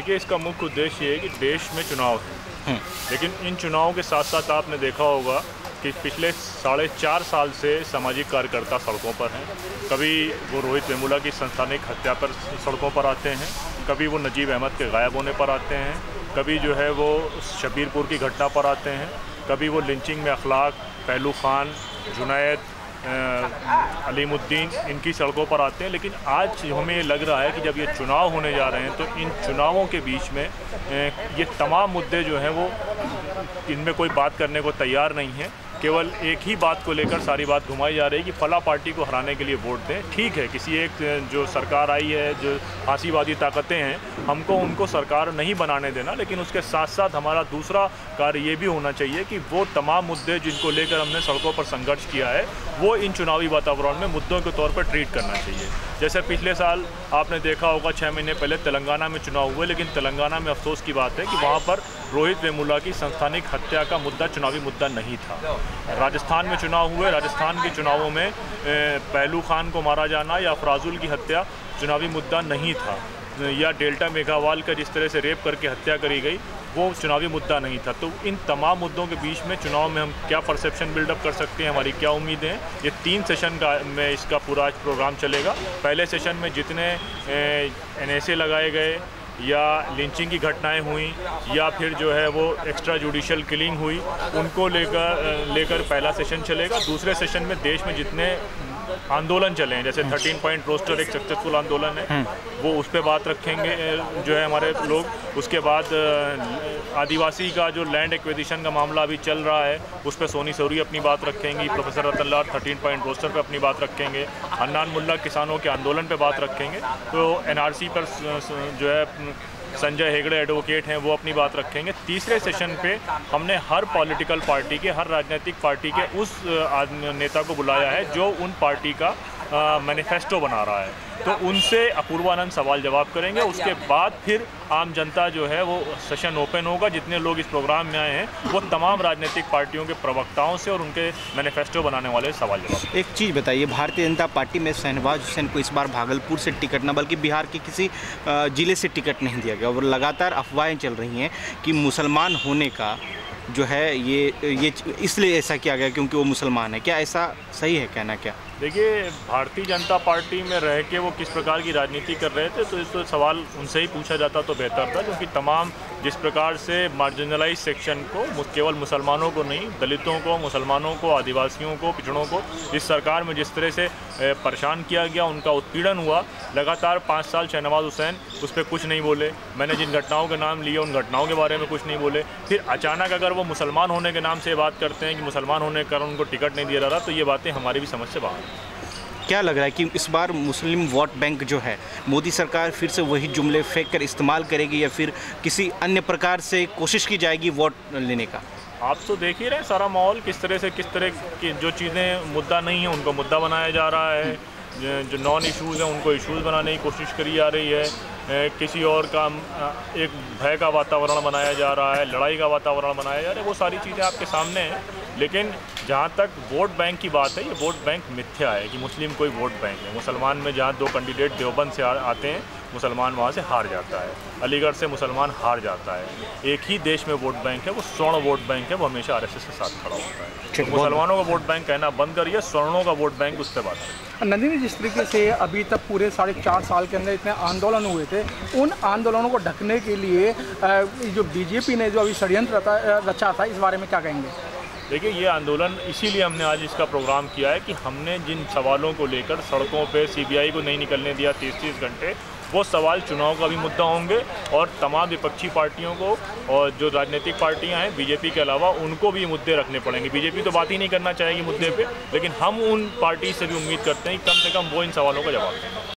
देखिए, इसका मुख्य उद्देश्य ये है कि देश में चुनाव है, लेकिन इन चुनावों के साथ साथ आपने देखा होगा कि पिछले 4.5 साल से सामाजिक कार्यकर्ता सड़कों पर हैं। कभी वो रोहित वेमुला की संस्थानिक हत्या पर सड़कों पर आते हैं, कभी वो नजीब अहमद के गायब होने पर आते हैं, कभी जो है वो शबीरपुर की घटना पर आते हैं, कभी वो लिंचिंग में अखलाक, पहलू खान, जुनैद, अलीमुद्दीन इनकी सड़कों पर आते हैं। लेकिन आज हमें ये लग रहा है कि जब ये चुनाव होने जा रहे हैं तो इन चुनावों के बीच में ये तमाम मुद्दे जो हैं वो इनमें कोई बात करने को तैयार नहीं है। केवल एक ही बात को लेकर सारी बात घुमाई जा रही है कि फला पार्टी को हराने के लिए वोट दें। ठीक है, किसी एक जो सरकार आई है, जो फांसीवादी ताकतें हैं, हमको उनको सरकार नहीं बनाने देना, लेकिन उसके साथ साथ हमारा दूसरा कार्य ये भी होना चाहिए कि वो तमाम मुद्दे जिनको लेकर हमने सड़कों पर संघर्ष किया है वो इन चुनावी वातावरण में मुद्दों के तौर पर ट्रीट करना चाहिए। जैसे पिछले साल आपने देखा होगा 6 महीने पहले तेलंगाना में चुनाव हुए, लेकिन तेलंगाना में अफसोस की बात है कि वहाँ पर रोहित वेमुला की संस्थानिक हत्या का मुद्दा चुनावी मुद्दा नहीं था। राजस्थान में चुनाव हुए, राजस्थान के चुनावों में पहलू खान को मारा जाना या अफराजुल की हत्या चुनावी मुद्दा नहीं था, या डेल्टा मेघावाल का जिस तरह से रेप करके हत्या करी गई वो चुनावी मुद्दा नहीं था। तो इन तमाम मुद्दों के बीच में चुनाव में हम क्या परसेप्शन बिल्डअप कर सकते हैं, हमारी क्या उम्मीदें हैं, ये 3 सेशन का में इसका पूरा प्रोग्राम चलेगा। पहले सेशन में जितने NSA लगाए गए या लिंचिंग की घटनाएं हुई या फिर जो है वो एक्स्ट्रा जुडिशियल किलिंग हुई, उनको लेकर पहला सेशन चलेगा। दूसरे सेशन में देश में जितने आंदोलन चले हैं, जैसे 13 पॉइंट रोस्टर एक सक्सेसफुल आंदोलन है, वो उस पर बात रखेंगे जो है हमारे लोग। उसके बाद आदिवासी का जो लैंड एक्विजिशन का मामला अभी चल रहा है उस पर सोनी सोरी अपनी बात रखेंगी, प्रोफेसर रतन लाल 13 पॉइंट रोस्टर पर अपनी बात रखेंगे, हन्नान मुल्ला किसानों के आंदोलन पर बात रखेंगे, तो NRC पर जो है संजय हेगड़े एडवोकेट हैं वो अपनी बात रखेंगे। तीसरे सेशन पे हमने हर पॉलिटिकल पार्टी के, हर राजनीतिक पार्टी के उस नेता को बुलाया है जो उन पार्टी का मैनिफेस्टो बना रहा है, तो उनसे अपूर्वानंद सवाल जवाब करेंगे। उसके बाद फिर आम जनता जो है वो सेशन ओपन होगा। जितने लोग इस प्रोग्राम में आए हैं वो तमाम राजनीतिक पार्टियों के प्रवक्ताओं से और उनके मैनिफेस्टो बनाने वाले सवाल जवाब। एक चीज़ बताइए, भारतीय जनता पार्टी में शहनवाज हुसैन को इस बार भागलपुर से टिकट न बल्कि बिहार के किसी ज़िले से टिकट नहीं दिया गया और लगातार अफवाहें चल रही हैं कि मुसलमान होने का जो है ये इसलिए ऐसा किया गया क्योंकि वो मुसलमान है। क्या ऐसा सही है कहना? क्या देखिए, भारतीय जनता पार्टी में रह के वो किस प्रकार की राजनीति कर रहे थे, तो इस तो सवाल उनसे ही पूछा जाता तो बेहतर था, क्योंकि तमाम जिस प्रकार से मार्जिनलाइज सेक्शन को, केवल मुसलमानों को नहीं, दलितों को, मुसलमानों को, आदिवासियों को, पिछड़ों को इस सरकार में जिस तरह से परेशान किया गया, उनका उत्पीड़न हुआ, लगातार 5 साल शहनवाज हुसैन उस पर कुछ नहीं बोले। मैंने जिन घटनाओं के नाम लिए उन घटनाओं के बारे में कुछ नहीं बोले। फिर अचानक अगर वो मुसलमान होने के नाम से बात करते हैं कि मुसलमान होने के कारण उनको टिकट नहीं दिया जा रहा, तो ये बातें हमारी भी समझ से बाहर। क्या लग रहा है कि इस बार मुस्लिम वोट बैंक जो है मोदी सरकार फिर से वही जुमले फेंक कर इस्तेमाल करेगी या फिर किसी अन्य प्रकार से कोशिश की जाएगी वोट लेने का? आप तो देख ही रहे हैं सारा माहौल किस तरह की जो चीज़ें मुद्दा नहीं है उनको मुद्दा बनाया जा रहा है, जो नॉन इश्यूज़ हैं उनको इश्यूज़ बनाने की कोशिश करी जा रही है, किसी और का एक भय का वातावरण बनाया जा रहा है, लड़ाई का वातावरण बनाया जा रहा है। वो सारी चीज़ें आपके सामने हैं। लेकिन जहाँ तक वोट बैंक की बात है, ये वोट बैंक मिथ्या है कि मुस्लिम कोई वोट बैंक है। मुसलमान में जहाँ 2 कैंडिडेट देवबंद से आते हैं, मुसलमान वहाँ से हार जाता है, अलीगढ़ से मुसलमान हार जाता है। एक ही देश में वोट बैंक है, वो स्वर्ण वोट बैंक है, वो हमेशा RSS के साथ खड़ा होता है। तो मुसलमानों का वोट बैंक कहना बंद करिए, स्वर्णों का वोट बैंक उस पर बात करिए। नंदिनी, जिस तरीके से अभी तक पूरे 4.5 साल के अंदर इतने आंदोलन हुए थे, उन आंदोलनों को ढकने के लिए जो BJP ने जो अभी षड्यंत्र रचा था, इस बारे में क्या कहेंगे? देखिए, ये आंदोलन इसीलिए हमने आज इसका प्रोग्राम किया है कि हमने जिन सवालों को लेकर सड़कों पे CBI को नहीं निकलने दिया 30-30 घंटे, वो सवाल चुनाव का भी मुद्दा होंगे और तमाम विपक्षी पार्टियों को और जो राजनीतिक पार्टियां हैं BJP के अलावा उनको भी मुद्दे रखने पड़ेंगे। BJP तो बात ही नहीं करना चाहेगी मुद्दे पे, लेकिन हम उन पार्टी से भी उम्मीद करते हैं कि कम से कम वो इन सवालों का जवाब दें।